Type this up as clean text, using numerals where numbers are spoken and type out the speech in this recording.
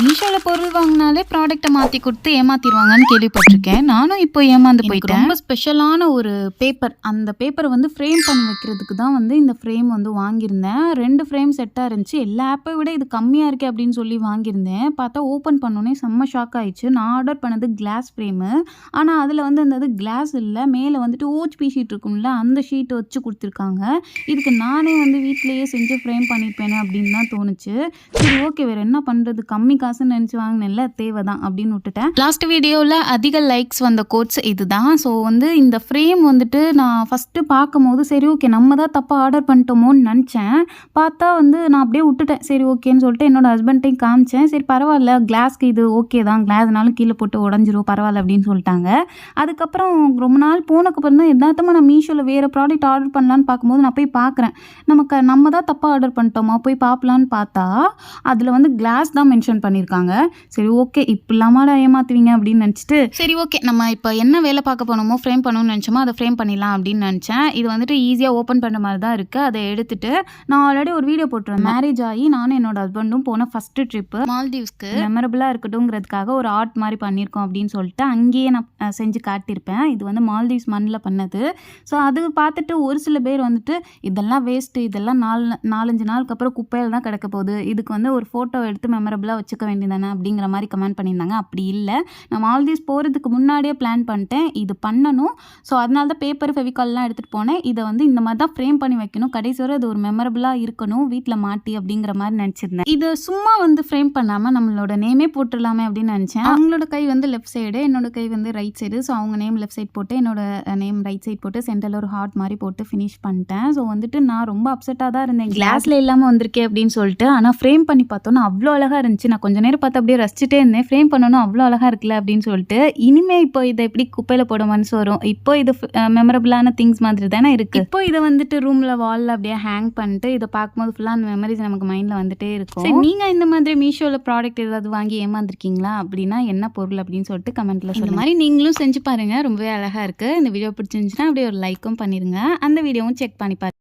மீஷோல பொருள் வாங்கினாலே ப்ராடக்ட்டை மாற்றி கொடுத்து ஏமாத்திடுவாங்கன்னு கேள்விப்பட்டிருக்கேன். நானும் இப்போ ஏமாந்து போயிட்டேன். ரொம்ப ஸ்பெஷலான ஒரு பேப்பர், அந்த பேப்பரை வந்து ஃப்ரேம் பண்ணி வைக்கிறதுக்கு தான் வந்து இந்த ஃப்ரேம் வந்து வாங்கியிருந்தேன். 2 ஃப்ரேம் செட்டாக இருந்துச்சு. எல்லா ஆப்பை விட இது கம்மியாக இருக்கே அப்படின்னு சொல்லி வாங்கியிருந்தேன். பார்த்தா ஓப்பன் பண்ணோன்னே செம்ம ஷாக் ஆயிடுச்சு. நான் ஆர்டர் பண்ணது கிளாஸ் ஃப்ரேமு. ஆனால் அதில் வந்து அந்த கிளாஸ் இல்லை, மேலே வந்துட்டு ஓஹ்பி ஷீட் இருக்கும்ல, அந்த ஷீட்டை வச்சு கொடுத்துருக்காங்க. இதுக்கு நானே வந்து வீட்டிலேயே செஞ்சு ஃப்ரேம் பண்ணியிருப்பேனே அப்படின்னு தான் தோணுச்சு. சரி ஓகே, வேறு என்ன பண்ணுறது, கம்மி காசுன்னு நினச்சி வாங்கினேன்ல, தேவை தான் அப்படின்னு விட்டுட்டேன். லாஸ்ட் வீடியோவில் அதிக லைக்ஸ் வந்த கோட்ஸ் இதுதான். ஸோ வந்து இந்த ஃப்ரேம் வந்துட்டு நான் ஃபஸ்ட்டு பார்க்கும்போது சரி ஓகே நம்ம தான் தப்பாக ஆர்டர் பண்ணிட்டோமோன்னு நினச்சேன். பார்த்தா வந்து நான் அப்படியே விட்டுட்டேன். சரி ஓகேன்னு சொல்லிட்டு என்னோட ஹஸ்பண்ட்டையும் காமிச்சேன். சரி பரவாயில்ல, கிளாஸ்க்கு இது ஓகே தான், கிளாஸ்னாலும் கீழே போட்டு உடஞ்சிரும், பரவாயில்ல அப்படின்னு சொல்லிட்டாங்க. அதுக்கப்புறம் ரொம்ப நாள் போனதுக்கப்புறம் தான் எதார்த்தமாக நான் மீஷோவில் வேறு ப்ராடக்ட் ஆர்டர் பண்ணலான்னு பார்க்கும்போது நான் போய் பார்க்குறேன். நம்ம தான் தப்பாக ஆர்டர் பண்ணிட்டோமா, போய் பார்க்கலான்னு பார்த்தா அதில் வந்து கிளாஸ் தான் மென்ஷன் பண்ணியிருக்காங்க. சரி ஓகே, இப்படிலாமாடா ஏமாத்துவீங்க அப்படின்னு நினச்சிட்டு சரி ஓகே நம்ம இப்போ என்ன வேலை பார்க்க போனோமோ ஃப்ரேம் பண்ணணும்னு நினச்சோமோ அதை ஃப்ரேம் பண்ணிடலாம் அப்படின்னு நினச்சேன். இது வந்துட்டு ஈஸியாக ஓப்பன் பண்ணுற மாதிரி தான் இருக்குது. அதை எடுத்துட்டு நான் ஆல்ரெடி ஒரு வீடியோ போட்டுருந்தேன். மேரேஜ் ஆகி நானும் என்னோட ஹஸ்பண்டும் போன ஃபஸ்ட்டு ட்ரிப்பு மால்தீவ்ஸ்க்கு மெமரபிளாக இருக்கட்டும்ங்கிறதுக்காக ஒரு ஆர்ட் மாதிரி பண்ணியிருக்கோம் அப்படின்னு சொல்லிட்டு அங்கேயே நான் செஞ்சு காட்டியிருப்பேன். இது வந்து மால்தீவ்ஸ் மண்ணில் பண்ணது. ஸோ அது பார்த்துட்டு ஒரு சில பேர் வந்துட்டு இதெல்லாம் வேஸ்ட்டு, இதெல்லாம் 4-5 நாளுக்கு அப்புறம் குப்பையில் தான் கிடக்க போகுது, இதுக்கு வந்து ஒரு ஃபோட்டோ எடுத்து மெமரபிளாக வச்சுக்க வேண்டியதானே அப்படிங்கிற மாதிரி கமெண்ட் பண்ணியிருந்தாங்க. அப்படி இல்லை, நான் மால்தீவ்ஸ் போகிறதுக்கு முன்னாடியே பிளான் பண்ணிட்டேன் இது பண்ணணும். ஸோ அதனால தான் பேப்பர் ஃபெவிகால்லாம் எடுத்துகிட்டு போனேன். இதை வந்து இந்த மாதிரி தான் ஃப்ரேம் பண்ணி வைக்கணும், கடைசி வரை அது ஒரு மெமரபிளாக இருக்கணும் வீட்டில் மாட்டி அப்படிங்கிற மாதிரி நினச்சிருந்தேன். இது சும்மா வந்து ஃப்ரேம் பண்ணாமல் நம்மளோட நேமே போட்டுடலாமே அப்படின்னு நினச்சேன். அவங்களோட கை வந்து லெஃப்ட் சைடு, என்னோட கை வந்து ரைட் சைடு. ஸோ அவங்க நேம் லெஃப்ட் சைட் போட்டு என்னோட நேம் ரைட் சைட் போட்டு சென்டரில் ஒரு ஹார்ட் மாதிரி போட்டு ஃபினிஷ் பண்ணிட்டேன். ஸோ வந்துட்டு நான் ரொம்ப அப்செட்டாக தான் இருந்தேன், கிளாஸில் இல்லாமல் வந்திருக்கேன் அப்படின்னு சொல்லிட்டு. ஆனால் ஃப்ரேம் பண்ணி பார்த்தோன்னா அவ்வளோ அழகாக இருந்துச்சு. நான் கொஞ்சம் நேரம் பார்த்து அப்படியே ரசிச்சுட்டே இருந்தேன். ஃப்ரேம் பண்ணணும் அவ்வளோ அழகாக இருக்குல்ல அப்படின்னு சொல்லிட்டு. இனிமேல் இப்போ இதை எப்படி குப்பையில் போட மனசு வரும், இப்போ இது மெமரபிளான திங்ஸ் மாதிரி தானே இருக்குது. இப்போ இதை வந்துட்டு ரூமில் வாலில் அப்படியே ஹேங் பண்ணிட்டு இதை பார்க்கும்போது ஃபுல்லாக அந்த மெமரிஸ் நமக்கு மைண்டில் வந்துட்டே இருக்கும். சரி, நீங்கள் இந்த மாதிரி மீஷோவில் ப்ராடக்ட் ஏதாவது வாங்கி ஏமாந்துருக்கீங்களா, அப்படின்னா என்ன பொருள் அப்படின்னு சொல்லிட்டு கமெண்ட்டில் சொல்லுங்கள். மாதிரி நீங்களும் செஞ்சு பாருங்கள், ரொம்பவே அழகாக இருக்குது. இந்த வீடியோ பிடிச்சிருந்துச்சுன்னா அப்படியே ஒரு லைக்கும் பண்ணிடுங்க. அந்த வீடியோவும் செக் பண்ணி பாருங்கள்.